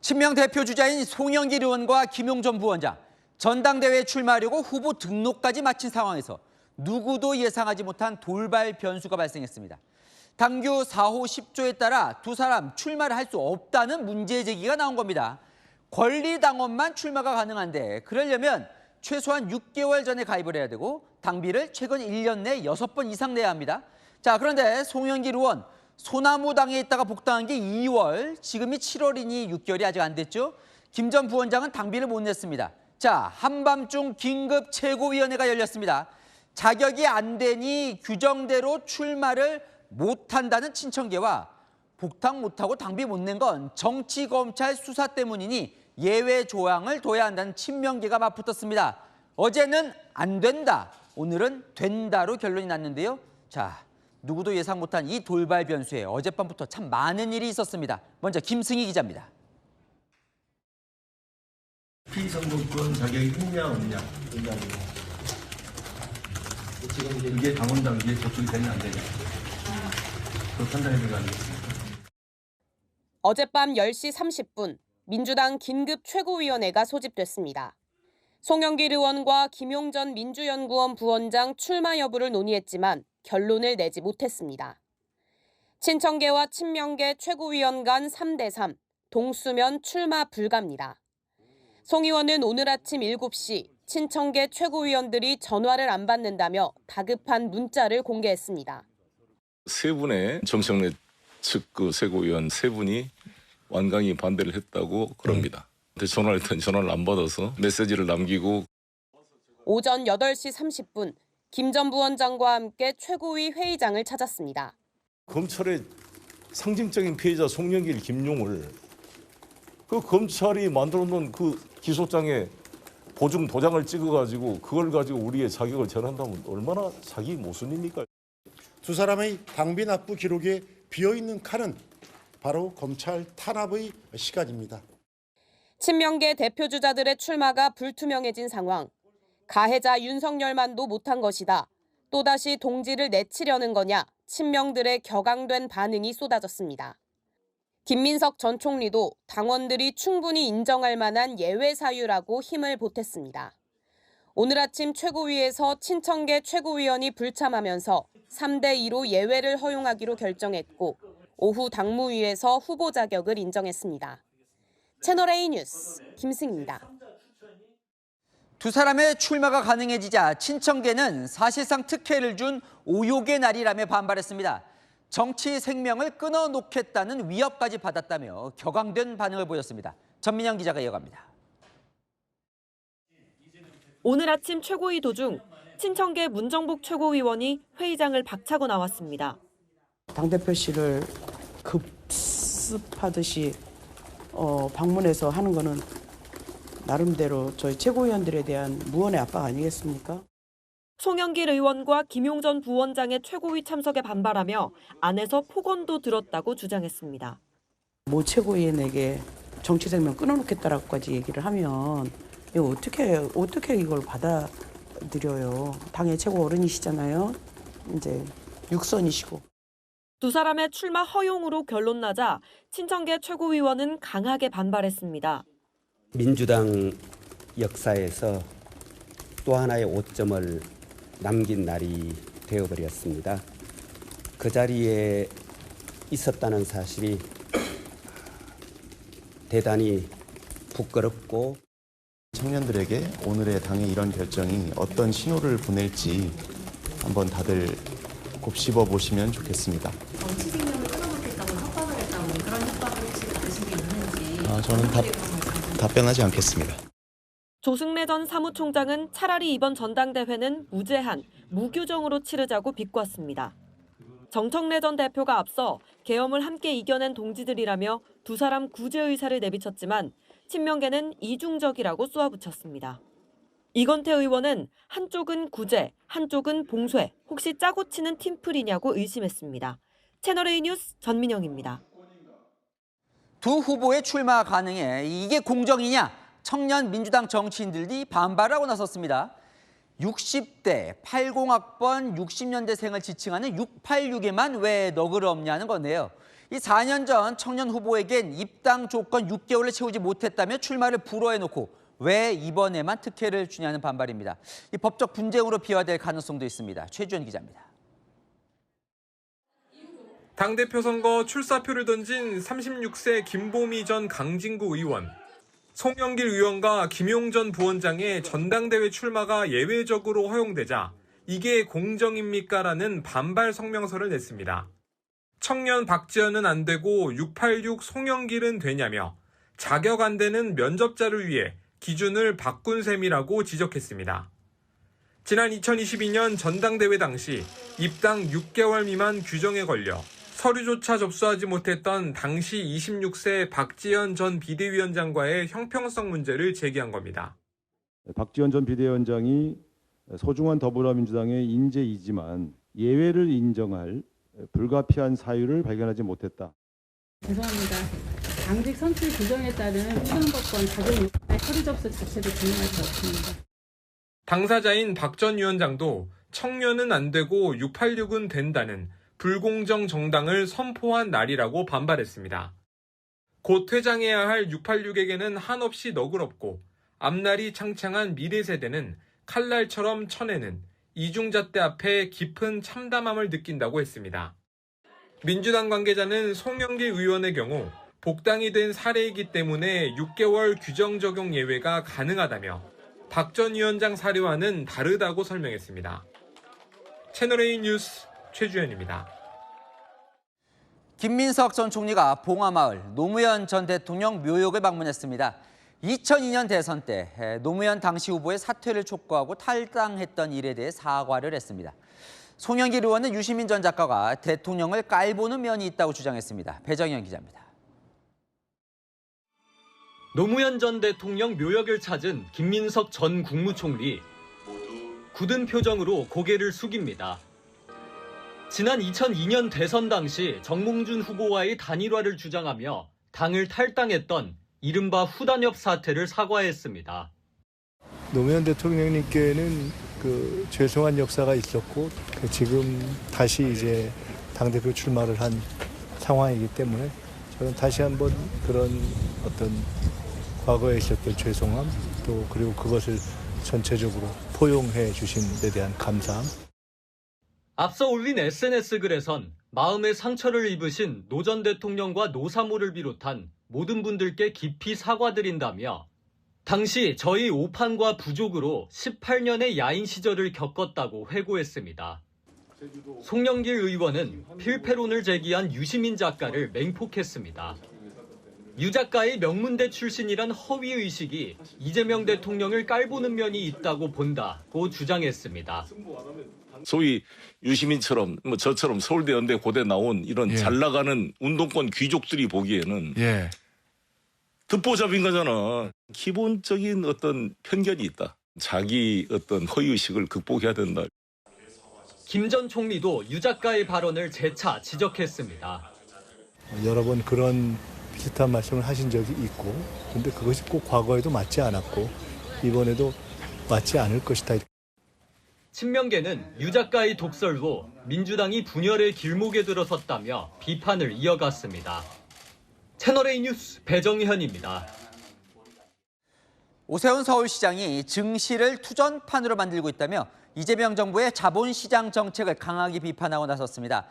친명 대표 주자인 송영길 의원과 김용전 부원장, 전당대회에 출마하려고 후보 등록까지 마친 상황에서 누구도 예상하지 못한 돌발 변수가 발생했습니다. 당규 4호 10조에 따라 두 사람 출마를 할 수 없다는 문제 제기가 나온 겁니다. 권리당원만 출마가 가능한데 그러려면 최소한 6개월 전에 가입을 해야 되고 당비를 최근 1년 내 6번 이상 내야 합니다. 자, 그런데 송영길 의원, 소나무당에 있다가 복당한 게 2월, 지금이 7월이니 6개월이 아직 안 됐죠. 김 전 부원장은 당비를 못 냈습니다. 자, 한밤중 긴급 최고위원회가 열렸습니다. 자격이 안 되니 규정대로 출마를 못한다는 친청계와 복당 못하고 당비 못 낸 건 정치검찰 수사 때문이니 예외 조항을 둬야 한다는 친명계가 맞붙었습니다. 어제는 안 된다, 오늘은 된다로 결론이 났는데요. 자, 누구도 예상 못한 이 돌발 변수에 어젯밤부터 참 많은 일이 있었습니다. 먼저 김승희 기자입니다. 피선거권 자격이 있냐 없냐. 지금 이게 당원당 이게 저쪽이 되냐 안 되냐. 그 판단이 들어가겠습니다. 어젯밤 10시 30분 민주당 긴급 최고위원회가 소집됐습니다. 송영길 의원과 김용전 민주연구원 부원장 출마 여부를 논의했지만 결론을 내지 못했습니다. 친청계와 친명계 최고위원 간 3대3, 동수면 출마 불가입니다. 송 의원은 오늘 아침 7시 친청계 최고위원들이 전화를 안 받는다며 다급한 문자를 공개했습니다. 세 분의 정청래 측 그 최고위원 세 분이 완강히 반대를 했다고 그럽니다. 근데 전화를 했더니 전화를 안 받아서 메시지를 남기고. 오전 8시 30분 김 전 부원장과 함께 최고위 회의장을 찾았습니다. 검찰의 상징적인 피해자 송영길, 김용을 그 검찰이 만들어놓은 그 기소장에 보증 도장을 찍어가지고 그걸 가지고 우리의 자격을 전한다면 얼마나 자기 모순입니까? 두 사람의 당비 납부 기록에 비어있는 칸은 바로 검찰 탄압의 시간입니다. 친명계 대표주자들의 출마가 불투명해진 상황. 가해자 윤석열만도 못한 것이다. 또다시 동지를 내치려는 거냐. 친명들의 격앙된 반응이 쏟아졌습니다. 김민석 전 총리도 당원들이 충분히 인정할 만한 예외 사유라고 힘을 보탰습니다. 오늘 아침 최고위에서 친청계 최고위원이 불참하면서 3대2로 예외를 허용하기로 결정했고 오후 당무위에서 후보 자격을 인정했습니다. 채널A 뉴스 김승희입니다. 두 사람의 출마가 가능해지자 친청계는 사실상 특혜를 준 오욕의 날이라며 반발했습니다. 정치 생명을 끊어놓겠다는 위협까지 받았다며 격앙된 반응을 보였습니다. 전민영 기자가 이어갑니다. 오늘 아침 최고위 도중 친청계 문정복 최고위원이 회의장을 박차고 나왔습니다. 당대표실을 급습하듯이 방문해서 하는 거는 나름대로 저희 최고위원들에 대한 무언의 압박 아니겠습니까? 송영길 의원과 김용전 부원장의 최고위 참석에 반발하며 안에서 폭언도 들었다고 주장했습니다. 모 최고위원에게 정치 생명 끊어놓겠다라고까지 얘기를 하면 이거 어떻게 이걸 받아들여요? 당의 최고 어른이시잖아요. 이제 육선이시고. 두 사람의 출마 허용으로 결론 나자 친청계 최고위원은 강하게 반발했습니다. 민주당 역사에서 또 하나의 오점을 남긴 날이 되어버렸습니다. 그 자리에 있었다는 사실이 대단히 부끄럽고 청년들에게 오늘의 당의 이런 결정이 어떤 신호를 보낼지 한번 다들 곱씹어 보시면 좋겠습니다. 정치 생명을 끊어놓겠다고 협박을 했다고 그런 협박을 혹시 받으신 게 있는지 저는 답변하지 않겠습니다. 조승래 전 사무총장은 차라리 이번 전당대회는 무제한, 무규정으로 치르자고 비꼬았습니다. 정청래 전 대표가 앞서 계엄을 함께 이겨낸 동지들이라며 두 사람 구제 의사를 내비쳤지만 친명계는 이중적이라고 쏘아붙였습니다. 이건태 의원은 한쪽은 구제, 한쪽은 봉쇄, 혹시 짜고 치는 팀플이냐고 의심했습니다. 채널A 뉴스 전민영입니다. 두 후보의 출마 가능해 이게 공정이냐? 청년 민주당 정치인들이 반발하고 나섰습니다. 60대 80학번 60년대생을 지칭하는 686에만 왜 너그럽냐는 건데요. 이 4년 전 청년 후보에겐 입당 조건 6개월을 채우지 못했다며 출마를 불허해놓고 왜 이번에만 특혜를 주냐는 반발입니다. 이 법적 분쟁으로 비화될 가능성도 있습니다. 최주연 기자입니다. 당대표 선거 출사표를 던진 36세 김보미 전 강진구 의원. 송영길 의원과 김용전 부원장의 전당대회 출마가 예외적으로 허용되자 이게 공정입니까라는 반발 성명서를 냈습니다. 청년 박지원은 안 되고 686 송영길은 되냐며 자격 안 되는 면접자를 위해 기준을 바꾼 셈이라고 지적했습니다. 지난 2022년 전당대회 당시 입당 6개월 미만 규정에 걸려 서류조차 접수하지 못했던 당시 26세 박지원 전 비대위원장과의 형평성 문제를 제기한 겁니다. 박지원 전 비대위원장이 소중한 더불어민주당의 인재이지만 예외를 인정할 불가피한 사유를 발견하지 못했다. 죄송합니다. 당직 선출 규정에 따른 수강법권 자격 요건의 서류 접수 자체도 증명할 수 없습니다. 당사자인 박 전 위원장도 청년은 안 되고 686은 된다는 불공정 정당을 선포한 날이라고 반발했습니다. 곧 퇴장해야 할 686에게는 한없이 너그럽고 앞날이 창창한 미래 세대는 칼날처럼 쳐내는 이중잣대 앞에 깊은 참담함을 느낀다고 했습니다. 민주당 관계자는 송영길 의원의 경우 복당이 된 사례이기 때문에 6개월 규정 적용 예외가 가능하다며 박 전 위원장 사례와는 다르다고 설명했습니다. 채널A 뉴스 최주연입니다. 김민석 전 총리가 봉화마을 노무현 전 대통령 묘역을 방문했습니다. 2002년 대선 때 노무현 당시 후보의 사퇴를 촉구하고 탈당했던 일에 대해 사과를 했습니다. 송영길 의원은 유시민 전 작가가 대통령을 깔보는 면이 있다고 주장했습니다. 배정현 기자입니다. 노무현 전 대통령 묘역을 찾은 김민석 전 국무총리. 굳은 표정으로 고개를 숙입니다. 지난 2002년 대선 당시 정몽준 후보와의 단일화를 주장하며 당을 탈당했던 이른바 후단협 사태를 사과했습니다. 노무현 대통령님께는 죄송한 역사가 있었고 지금 다시 이제 당대표 출마를 한 상황이기 때문에 저는 다시 한번 그런 어떤 과거에 있었던 죄송함 또 그리고 그것을 전체적으로 포용해 주신 데 대한 감사함. 앞서 올린 SNS 글에선 마음의 상처를 입으신 노 전 대통령과 노사모를 비롯한 모든 분들께 깊이 사과드린다며 당시 저희 오판과 부족으로 18년의 야인 시절을 겪었다고 회고했습니다. 송영길 의원은 필패론을 제기한 유시민 작가를 맹폭했습니다. 유 작가의 명문대 출신이란 허위의식이 이재명 대통령을 깔보는 면이 있다고 본다고 주장했습니다. 소위 유시민처럼 저처럼 서울대 연대 고대 나온 이런 잘 나가는 운동권 귀족들이 보기에는 듣보잡인 거잖아. 기본적인 어떤 편견이 있다. 자기 어떤 허위의식을 극복해야 된다. 김 전 총리도 유 작가의 발언을 재차 지적했습니다. 여러 번 그런 비슷한 말씀을 하신 적이 있고 근데 그것이 꼭 과거에도 맞지 않았고 이번에도 맞지 않을 것이다. 친명계는 유 작가의 독설로 민주당이 분열의 길목에 들어섰다며 비판을 이어갔습니다. 채널A 뉴스 배정현입니다. 오세훈 서울시장이 증시를 투전판으로 만들고 있다며 이재명 정부의 자본시장 정책을 강하게 비판하고 나섰습니다.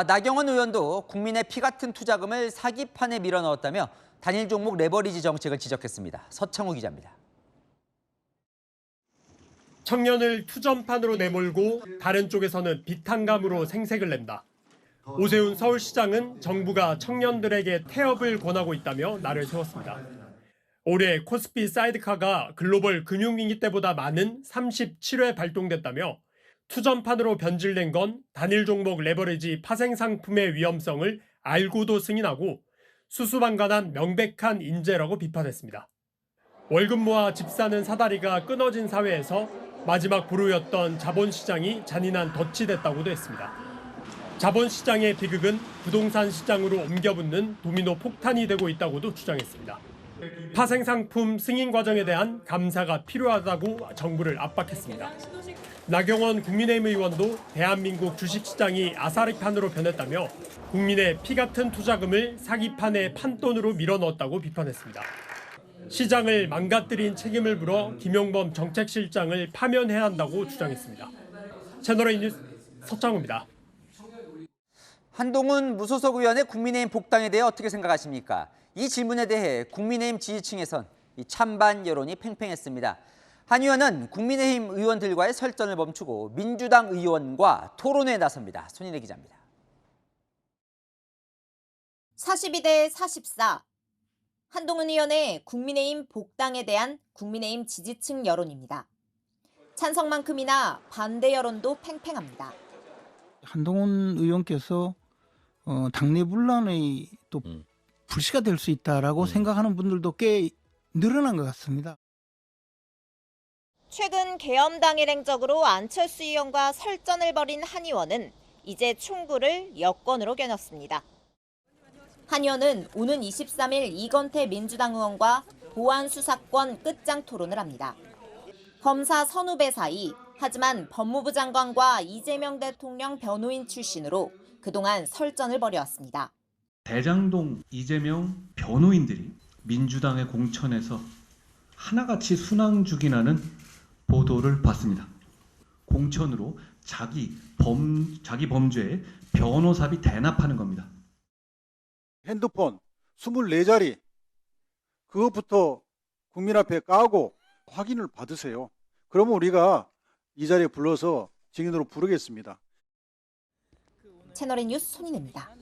나경원 의원도 국민의 피 같은 투자금을 사기판에 밀어넣었다며 단일 종목 레버리지 정책을 지적했습니다. 서창우 기자입니다. 청년을 투전판으로 내몰고 다른 쪽에서는 비탄감으로 생색을 낸다. 오세훈 서울시장은 정부가 청년들에게 태업을 권하고 있다며 날을 세웠습니다. 올해 코스피 사이드카가 글로벌 금융위기 때보다 많은 37회 발동됐다며 투전판으로 변질된 건 단일 종목 레버리지 파생 상품의 위험성을 알고도 승인하고 수수방관한 명백한 인재라고 비판했습니다. 월급 모아 집 사는 사다리가 끊어진 사회에서 마지막 보루였던 자본시장이 잔인한 덫이 됐다고도 했습니다. 자본시장의 비극은 부동산 시장으로 옮겨붙는 도미노 폭탄이 되고 있다고도 주장했습니다. 파생상품 승인 과정에 대한 감사가 필요하다고 정부를 압박했습니다. 나경원 국민의힘 의원도 대한민국 주식시장이 아사리판으로 변했다며 국민의 피 같은 투자금을 사기판의 판돈으로 밀어넣었다고 비판했습니다. 시장을 망가뜨린 책임을 물어 김용범 정책실장을 파면해야 한다고 주장했습니다. 채널A 뉴스 서창우입니다. 한동훈 무소속 의원의 국민의힘 복당에 대해 어떻게 생각하십니까? 이 질문에 대해 국민의힘 지지층에선 찬반 여론이 팽팽했습니다. 한 의원은 국민의힘 의원들과의 설전을 멈추고 민주당 의원과 토론에 나섭니다. 손인혜 기자입니다. 42대 44. 한동훈 의원의 국민의힘 복당에 대한 국민의힘 지지층 여론입니다. 찬성만큼이나 반대 여론도 팽팽합니다. 한동훈 의원께서 당내 분란의 또 불씨가 될 수 있다라고 생각하는 분들도 꽤 늘어난 것 같습니다. 최근 계엄 당일 행적으로 안철수 의원과 설전을 벌인 한 의원은 이제 총구를 여권으로 겨눴습니다. 한 의원은 오는 23일 이건태 민주당 의원과 보안 수사권 끝장 토론을 합니다. 검사 선후배 사이, 하지만 법무부 장관과 이재명 대통령 변호인 출신으로 그동안 설전을 벌여왔습니다. 대장동 이재명 변호인들이 민주당의 공천에서 하나같이 순항죽이나는 보도를 봤습니다. 공천으로 자기 범죄에 변호사비 대납하는 겁니다. 핸드폰 24자리 그것부터 국민 앞에 까고 확인을 받으세요. 그러면 우리가 이 자리에 불러서 증인으로 부르겠습니다. 채널A 뉴스 손인혜입니다.